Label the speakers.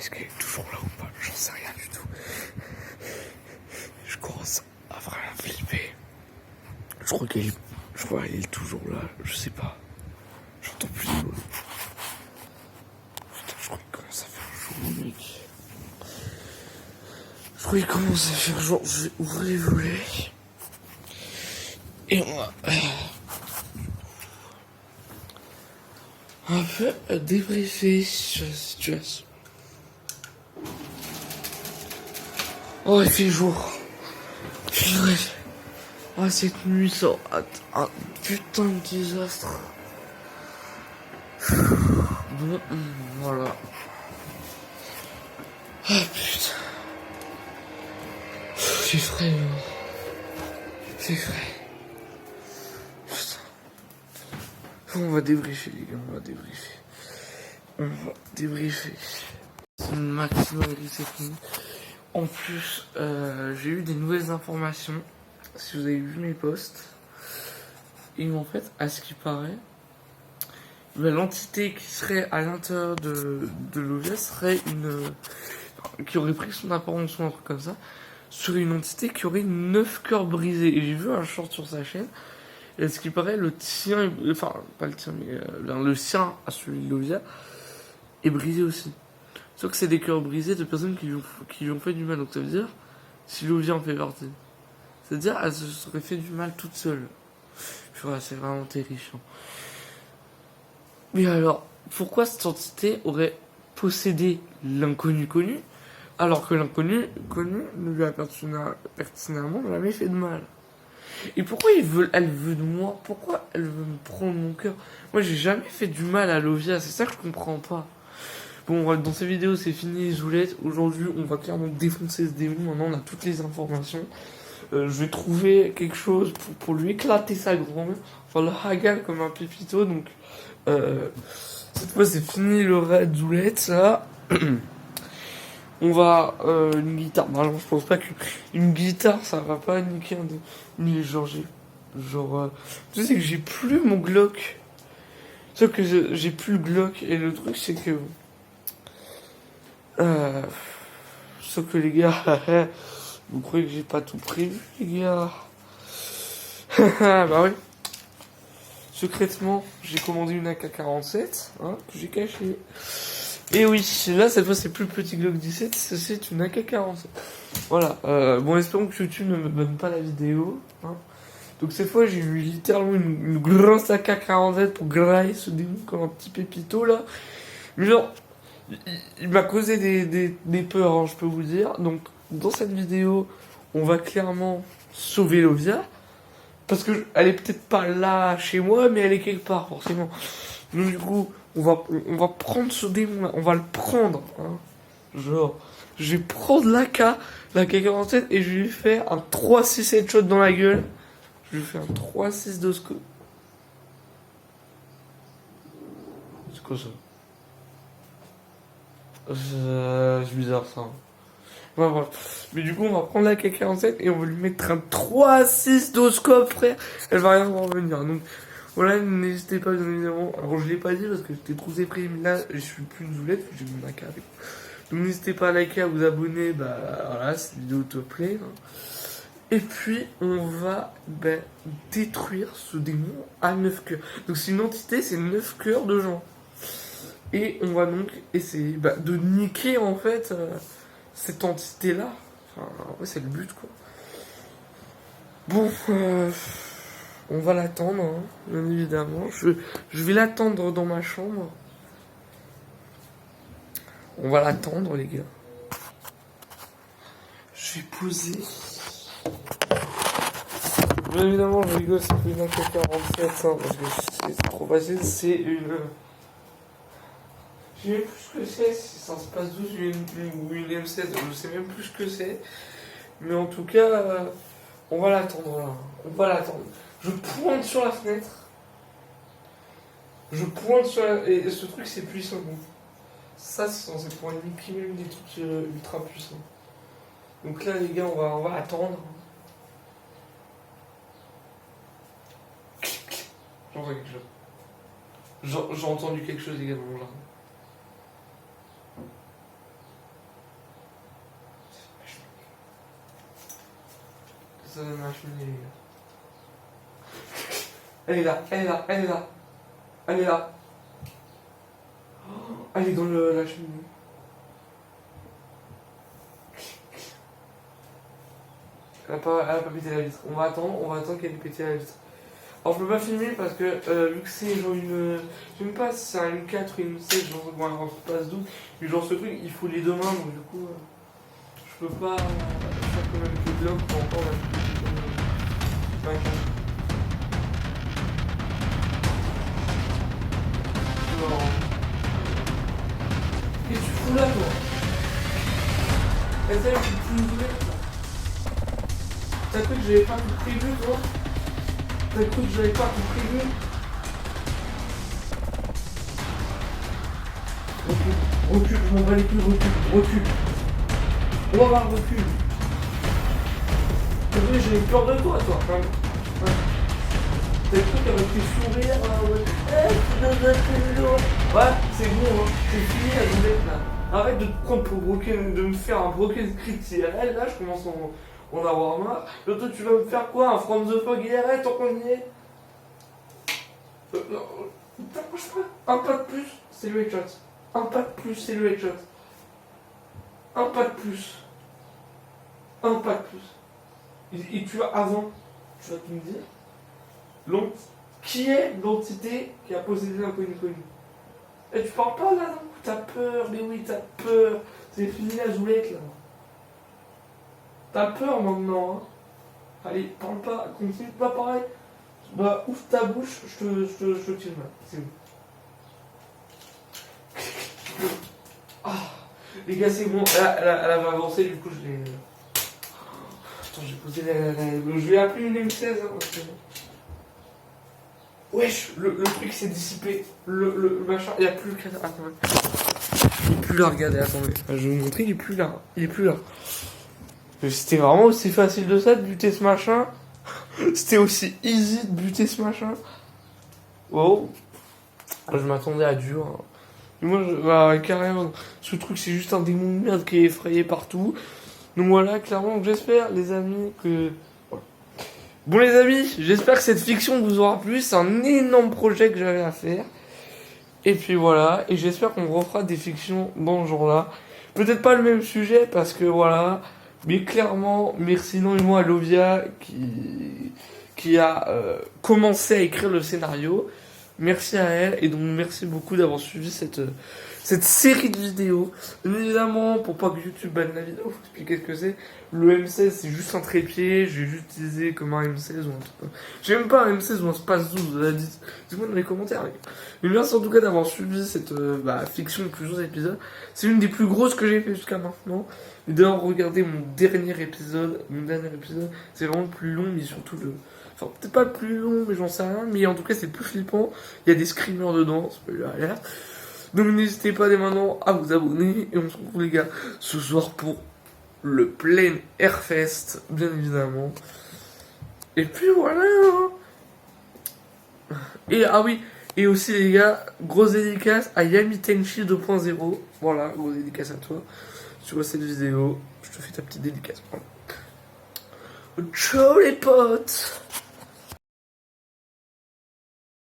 Speaker 1: est-ce qu'elle est toujours là ou pas? J'en sais rien du tout. Je commence à vraiment flipper. Je crois qu'elle est toujours là, je sais pas. J'entends plus de mots. Putain, je crois qu'il commence à faire jour, mec. Je crois qu'il commence à faire jour. Je vais ouvrir les volets. Et on va un peu débriefer sur la situation. Oh, il fait jour. Purée. Ah, cette nuit, ça va être un putain de désastre. Bon, voilà. Ah, putain. C'est frais, c'est frais. Putain. On va débriefer, les gars, on va débriefer. C'est une maximale cette nuit. En plus, j'ai eu des nouvelles informations. Si vous avez vu mes posts. Et en fait, à ce qui paraît, l'entité qui serait à l'intérieur de l'OVIA serait qui aurait pris son apparence ou un truc comme ça, serait une entité qui aurait 9 cœurs brisés. Et j'ai vu un short sur sa chaîne. Et à ce qui paraît, le tien, enfin, pas le tien, mais le sien à celui de l'OVIA est brisé aussi. Sauf que c'est des cœurs brisés de personnes qui lui ont fait du mal. Donc ça veut dire, si l'OVIA en fait partie, c'est-à-dire, elle se serait fait du mal toute seule. Voilà, c'est vraiment terrifiant. Mais alors, pourquoi cette entité aurait possédé l'inconnu connu, alors que l'inconnu connu ne lui a pertinemment jamais fait de mal? Et pourquoi elle veut de moi? Pourquoi elle veut me prendre mon cœur? Moi, j'ai jamais fait du mal à Lovia, c'est ça que je comprends pas. Bon, dans cette vidéo, c'est fini les zoulettes. Aujourd'hui, on va clairement défoncer ce démon. Maintenant, on a toutes les informations. Je vais trouver quelque chose pour lui éclater sa grand-mère. Enfin, le hagal comme un pépito. Donc, cette fois, c'est fini le raid zoulette, là. On va... une guitare. Non, je pense pas qu'une guitare, ça va pas niquer ni genre, tu sais que j'ai plus mon Glock. Sauf que j'ai plus le Glock. Et le truc, c'est que... sauf que les gars... Vous croyez que j'ai pas tout prévu, les gars? Bah oui. Secrètement, j'ai commandé une AK-47, hein, que j'ai cachée. Et oui, là, cette fois, c'est plus le petit Glock 17, c'est une AK-47. Voilà. Bon, espérons que YouTube ne me donne pas la vidéo. Hein. Donc cette fois, j'ai eu littéralement une grosse AK-47 pour grailler ce démon comme un petit pépito, là. Mais genre, il m'a causé des peurs, hein, je peux vous dire. Donc, dans cette vidéo, on va clairement sauver Lovia. Parce que elle est peut-être pas là chez moi, mais elle est quelque part, forcément. Donc, du coup, on va prendre ce démon-là. On va le prendre. Hein. Genre, je vais prendre la K47, et je vais lui faire un 3-6 headshot dans la gueule. Je lui fais un 3-6 de scope. C'est quoi ça? C'est bizarre ça. Enfin, bref. Mais du coup, on va prendre la K47 et on va lui mettre un 3-6 d'oscope, frère. Elle va rien revenir. Donc, voilà, n'hésitez pas, bien évidemment. Alors, je l'ai pas dit parce que j'étais trop épris. Mais là, je suis plus une zoulette, j'ai mon AK avec. Donc, n'hésitez pas à liker, à vous abonner. Bah, voilà, cette vidéo te plaît. Hein. Et puis, on va détruire ce démon à 9 cœurs. Donc, c'est une entité, c'est 9 cœurs de gens. Et on va donc essayer de niquer, en fait, cette entité-là. Enfin, ouais, c'est le but, quoi. Bon, on va l'attendre, hein, bien évidemment. Je vais l'attendre dans ma chambre. On va l'attendre, les gars. Je vais poser. Bien évidemment, je rigole, c'est plus une AK-47, hein, parce que c'est trop facile, c'est une... Je sais même plus ce que c'est, si ça se passe 12 ou une M7, je sais même plus ce que c'est. Mais en tout cas, on va l'attendre là. On va l'attendre. Je pointe sur la fenêtre. Et ce truc, c'est puissant. Donc. Ça, c'est censé pouvoir niquer même des trucs ultra puissants. Donc là, les gars, on va attendre. J'entends quelque chose. J'ai entendu quelque chose, les gars, dans mon jardin. ça donne la cheminée, les gars. Elle est là, elle est là, elle est là. Elle est là. Oh, elle est dans la cheminée. Elle a pas pété la vitre. On va attendre qu'elle ait pété la vitre. Alors je peux pas filmer parce que vu que c'est genre une. Je sais même pas si c'est un M4 ou une 16, genre bon, un passe 12, mais genre ce truc il faut les deux mains donc du coup je peux pas faire quand même des blocs pour encore la ouais. Qu'est-ce que tu fous là toi? Et ça je suis plus ouvert là. T'as cru que j'avais pas tout prévu toi? T'as cru que j'avais pas tout prévu? Recule, je m'en bats les couilles, recule. On va voir, recule. T'as vu, j'ai peur de toi, quand même. Ouais. T'as cru qu'avec tes sourires, ouais, c'est bon, hein. C'est fini la boulette là. Arrête de te prendre pour de me faire un broken script IRL, là, je commence à en avoir marre. Là, toi, tu vas me faire quoi? Un From the Fog IRL tant qu'on y est? T'approches pas. Un pas de plus, c'est le headshot. Un pas de plus, c'est le headshot. Un pas de plus. Un pas de plus. Et tu vas avant, tu vas tout me dire, qui est l'entité qui a possédé l'inconnu connu? Et tu parles pas là, non? T'as peur, mais oui, t'as peur. C'est fini la zoulette là. T'as peur maintenant, hein? Allez, parle pas, continue pas pareil. Bah, ouvre ta bouche, je te tire là. C'est bon. Ah, les gars, c'est bon. Elle avait avancé, du coup, je l'ai. Attends, j'ai posé je l'ai appelé une M16. Hein, wesh, le truc s'est dissipé. Le machin, il n'y a plus le cadre. Il n'est plus là, regardez, attendez. Je vais vous montrer, il est plus là. Il est plus là. C'était vraiment aussi facile de ça, de buter ce machin. C'était aussi easy de buter ce machin. Wow. Je m'attendais à dur. Hein. Et moi, carrément, ce truc, c'est juste un démon de merde qui est effrayé partout. Donc voilà, clairement, j'espère, les amis, que... Voilà. Bon, les amis, j'espère que cette fiction vous aura plu. C'est un énorme projet que j'avais à faire. Et puis voilà, et j'espère qu'on refera des fictions dans ce genre-là. Peut-être pas le même sujet, parce que voilà... Mais clairement, merci énormément à Lovia qui a commencé à écrire le scénario. Merci à elle, et donc merci beaucoup d'avoir suivi cette série de vidéos. Bien évidemment, pour pas que YouTube banne la vidéo, faut expliquer ce que c'est. Le M16, c'est juste un trépied, j'ai juste utilisé comme un M16 ou un truc. J'ai même pas un M16 ou un Space 12, dites-moi dans les commentaires. Mais merci en tout cas d'avoir suivi cette fiction de plusieurs épisodes. C'est une des plus grosses que j'ai fait jusqu'à maintenant. Et d'ailleurs, regardez mon dernier épisode, c'est vraiment le plus long, mais surtout enfin, peut-être pas le plus long, mais j'en sais rien, mais en tout cas, c'est le plus flippant. Il y a des screamers dedans, spoiler alert. Donc n'hésitez pas dès maintenant à vous abonner, et on se retrouve les gars ce soir pour le Plein Airfest, bien évidemment. Et puis voilà. Et ah oui, et aussi les gars, grosse dédicace à Yami Tenchi 2.0. Voilà, grosse dédicace à toi. Si tu vois cette vidéo, je te fais ta petite dédicace. Ciao les potes!